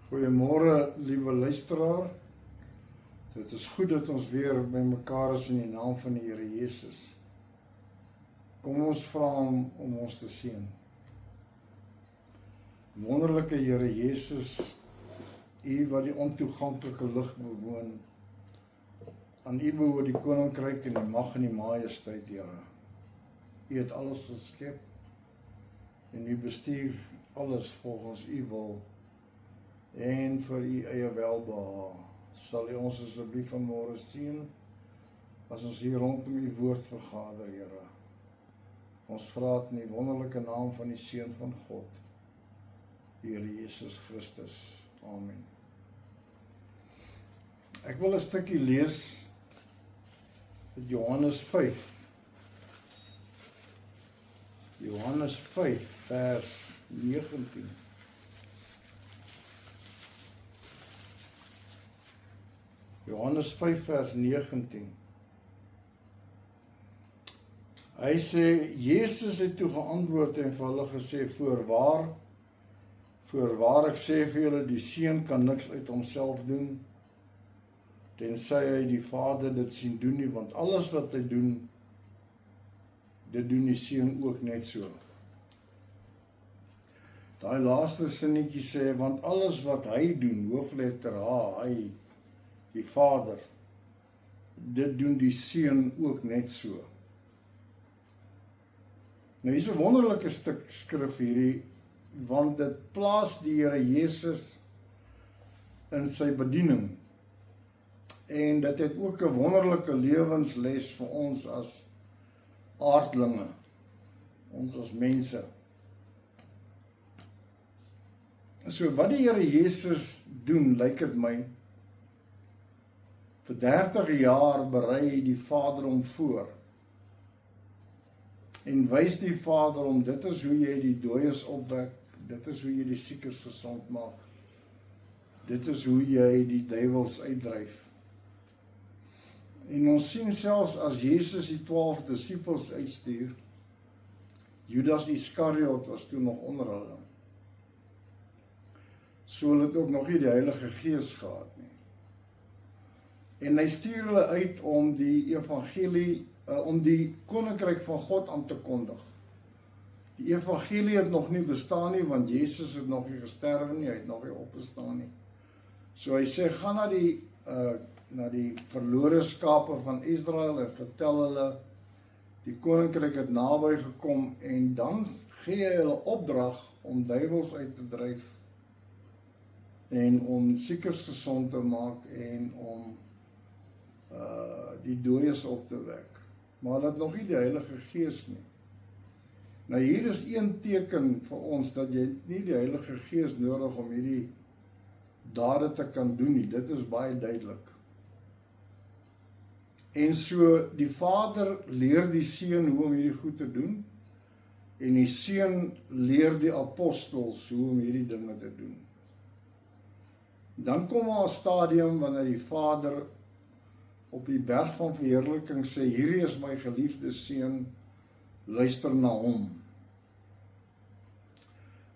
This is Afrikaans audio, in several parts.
Goeiemôre, liewe luisteraar. Dit is goed dat ons weer by mekaar is in die naam van die Here Jesus. Kom ons vra hom om ons te seën. Wonderlike Here Jesus, U wat die ontoeganklike lig bewoon, aan U behoort die koninkryk en die mag en die majesteit, Here. U het alles geskep en U bestuur alles volgens U wil en vir U eie welbehae. Sal U ons asseblief vanmôre seën as ons hier rondom U woord vergader, Here. Ons vra dit in die wonderlike naam van die Seun van God, die Here Jesus Christus. Amen. Ek wil 'n stukkie lees uit Johannes 5. Johannes 5 vers 19. Johannes 5 vers 19. Hy sê, Jesus het toe geantwoord en vir hulle gesê, voorwaar ek sê vir julle, die Seun kan niks uit homself doen, tensy hy die Vader dit sien doen nie, want alles wat hy doen, dit doen die Seun ook net so. Daai laaste sinnetjie sê, want alles wat hy doen, hoofletter H, hy, die Vader, dit doen die Seun ook net so. Nou hier is 'n wonderlike stuk skrif hierdie, want dit plaas die Here Jesus in sy bediening. En dit het ook 'n wonderlike lewensles vir ons as aardlinge, ons as mense. So wat die Here Jesus doen, lyk dit my, vir 30 jaar berei die Vader hom voor en wys die Vader hom, dit is hoe jy die dooies opwek, dit is hoe jy die siekes gesond maak, dit is hoe jy die duiwels uitdryf. En ons sien selfs as Jesus die 12 disippels uitstuur, Judas Iskariot was toe nog onder hulle. So hulle het ook nog nie die Heilige Gees gehad nie. En hy stuur hulle uit om die evangelie, om die koninkryk van God aan te kondig. Die evangelie het nog nie bestaan nie, want Jesus het nog nie gesterwe nie, hy het nog nie opgestaan nie. So hy sê, gaan na die verlore skape van Israel en vertel hulle, die koninkryk het naby gekom, en dan gee hy hulle opdrag om duiwels uit te dryf, en om siekes gesond te maak, en om die dooies op te wek. Maar hulle het nog nie die Heilige Gees nie. Nou hier is een teken vir ons, dat jy nie die Heilige Gees nodig om hierdie dade te kan doen nie. Dit is baie duidelik. En so, die Vader leer die Seun hoe om hierdie goed te doen, en die Seun leer die apostels hoe om hierdie dinge te doen. Dan kom daar 'n stadium wanneer die Vader op die berg van verheerliking sê, hierdie is my geliefde Seun, luister na hom.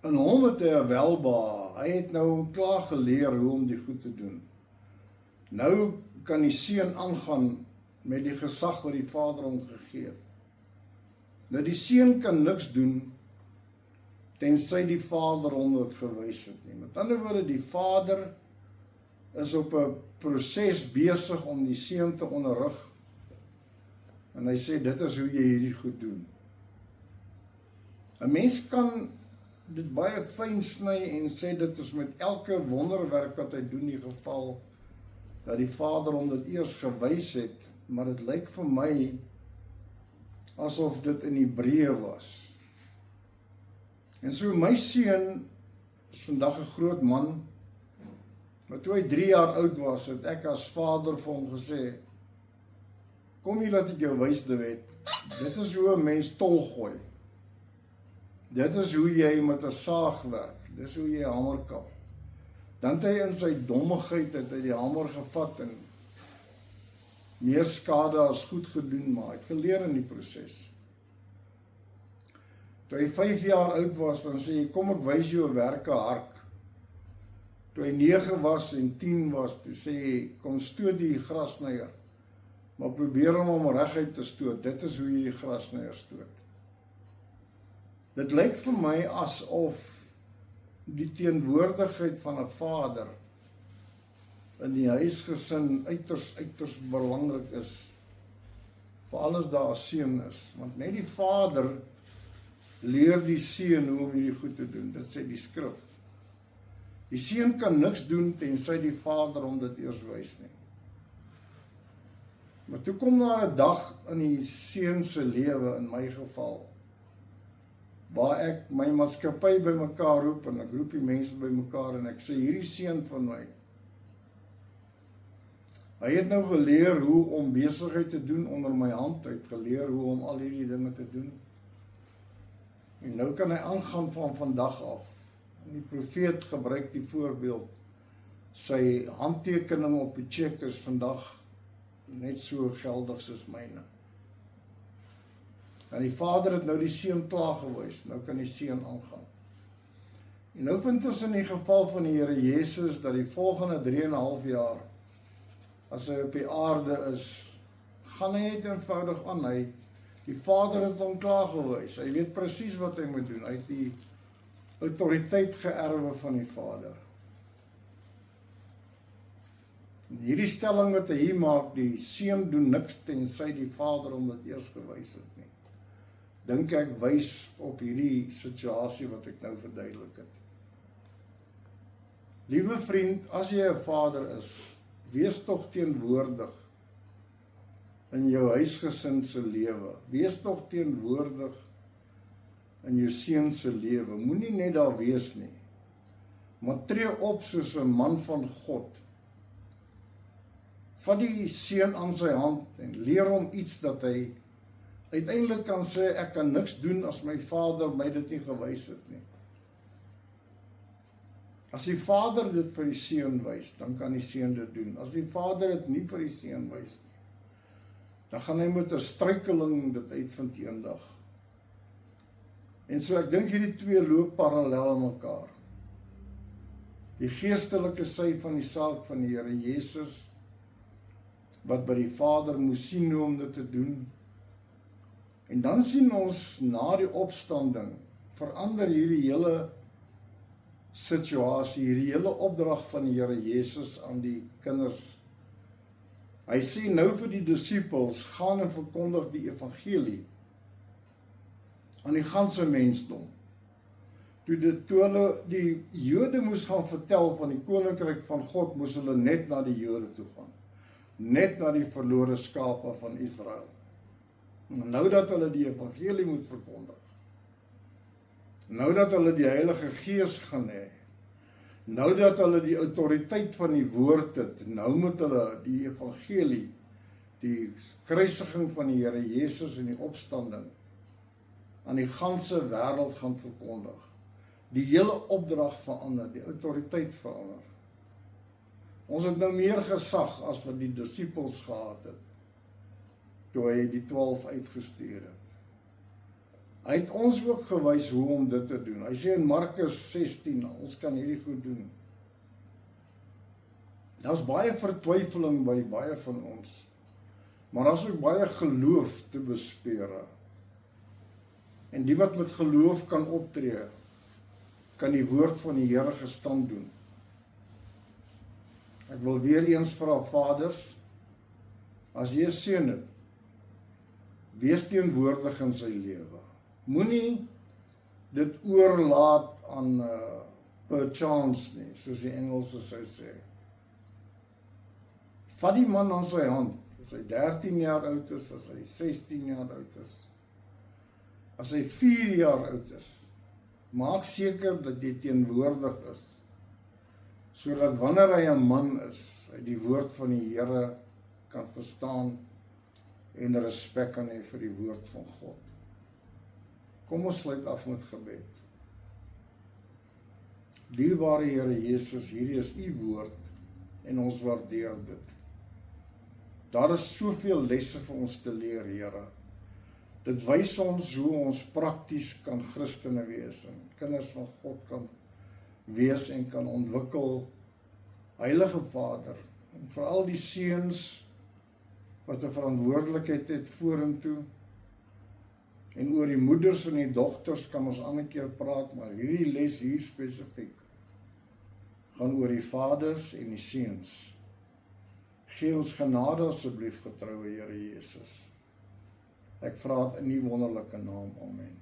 In hom het hy 'n welbehae, hy het nou hom klaar geleer hoe om die goed te doen. Nou kan die Seun aangaan met die gesag wat die Vader hom gegee het. Nou die Seun kan niks doen, tensy die Vader hom dit gewys het nie. Met ander woorde, die Vader is op 'n proses besig om die Seun te onderrig, en hy sê, dit is hoe jy hierdie goed doen. 'n Mens kan dit baie fyn sny en sê, dit is met elke wonderwerk wat hy doen die geval, dat die Vader hom dit eers gewys het, maar dit lyk vir my, asof dit in Hebreë was. En so my seun is vandag 'n groot man, maar toe hy 3 jaar oud was, het ek as vader vir hom gesê, kom hier laat ek jou wys, Dawid, dit is hoe 'n mens tol gooi. Dit is hoe jy met 'n saag werk, dit is hoe jy 'n hamer kap. Dan het hy in sy dommigheid, het hy die hamer gevat en meer skade as goed gedoen, maar hy het geleer in die proses. Toe hy 5 jaar oud was, dan sê hy, kom ek wys jou 'n werke hark. Toe hy 9 was en 10 was, toe sê hy, kom stoot die grasnyer, maar probeer hom reguit te stoot, dit is hoe jy die grasnyer stoot. Dit lyk vir my asof die teenwoordigheid van 'n vader in die huisgesin uiters belangrik is, veral as daar 'n seun is, want net die vader leer die seun hoe om hierdie goed te doen, dit sê die skrif. Die seun kan niks doen tensy die vader hom dit eers wys nie. Maar toe kom daar 'n dag in die seun se lewe, in my geval, waar ek my maatskappy bymekaar roep en ek roep die mense bymekaar en ek sê, hierdie seun van my, hy het nou geleer hoe om besigheid te doen onder my hand, hy het geleer hoe om al hierdie dinge te doen. En nou kan hy aangaan van vandag af. En die profeet gebruik die voorbeeld, sy handtekening op die cheque is vandag net so geldig soos myne. En die vader het nou die seun klaargewys, nou kan die seun aangaan. En nou vind ons in die geval van die Here Jesus, dat die volgende 3,5 jaar, as hy op die aarde is, gaan hy net eenvoudig aan, die vader het hom klaargewys, hy weet presies wat hy moet doen, hy het die autoriteit geërwe van die vader. En hierdie stelling wat hy hier maak, die seun doen niks tensy die vader hom dit eers gewys het nie, dink ek wys op hierdie situasie wat ek nou verduidelik het. Liewe vriend, as jy 'n vader is, wees tog teenwoordig in jou huisgesin se lewe. Wees tog teenwoordig in jou seun se lewe. Moenie net daar wees nie, maar tree op soos 'n man van God. Vat die seun aan sy hand en leer hom iets dat hy uiteindelik kan sê, ek kan niks doen as my vader my dit nie gewys het nie. As die vader dit vir die seun wys, dan kan die seun dit doen. As die vader dit nie vir die seun wys nie, dan gaan hy met 'n struikeling dit uitvind eendag. En so ek dink hierdie twee loop parallel aan mekaar. Die geestelike sy van die saak van die Here Jesus, wat by die Vader moes sien hoe om dit te doen. En dan sien ons na die opstanding, verander hierdie hele situasie, hierdie hele opdrag van die Here Jesus aan die kinders. Hy sê nou vir die disippels, gaan en verkondig die evangelie aan die ganse mensdom. Toe hulle die Jode moes gaan vertel van die koninkryk van God, moes hulle net na die Jode toe gaan. Net na die verlore skape van Israel. Nou dat hulle die evangelie moet verkondig, nou dat hulle die Heilige Gees gaan hê, nou dat hulle die autoriteit van die woord het, nou moet hulle die evangelie, die kruisiging van die Here Jesus en die opstanding aan die ganse wêreld gaan verkondig. Die hele opdrag verander, die autoriteit verander. Ons het nou meer gesag as wat die disippels gehad het, toe hy die 12 uitgestuur het. Hy het ons ook gewys hoe om dit te doen. Hy sê in Markus 16, ons kan hierdie goed doen. Daar's baie vertwyfeling by baie van ons, maar daar's ook baie geloof te bespeur. En die wat met geloof kan optree, kan die woord van die Here gestand doen. Ek wil weer eens vra vaders, as jy 'n seun het, wees teenwoordig in sy lewe. Moenie dit oorlaat aan per chance nie, soos die Engelse sou sê. Vat die man aan sy hand, as hy 13 jaar oud is, as hy 16 jaar oud is, as hy 4 jaar oud is, maak seker dat jy teenwoordig is, sodat wanneer hy 'n man is, hy die woord van die Here kan verstaan en respek kan hê vir die woord van God. Kom ons sluit af met gebed. Dierbare Here Jesus, hierdie is u woord en ons waardeer dit. Daar is soveel lesse vir ons te leer, Here. Dit wys ons hoe ons prakties kan Christene wees en kinders van God kan wees en kan ontwikkel Heilige Vader, en vir al die seuns wat 'n verantwoordelikheid het vorentoe, en oor die moeders en die dogters kan ons ander keer praat, maar hierdie les hier spesifiek gaan oor die vaders en die seuns. Gee ons genade asseblief, getroue Here Jesus. Ek vra dit in die wonderlike naam, amen.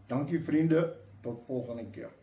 Dankie vriende, tot volgende keer.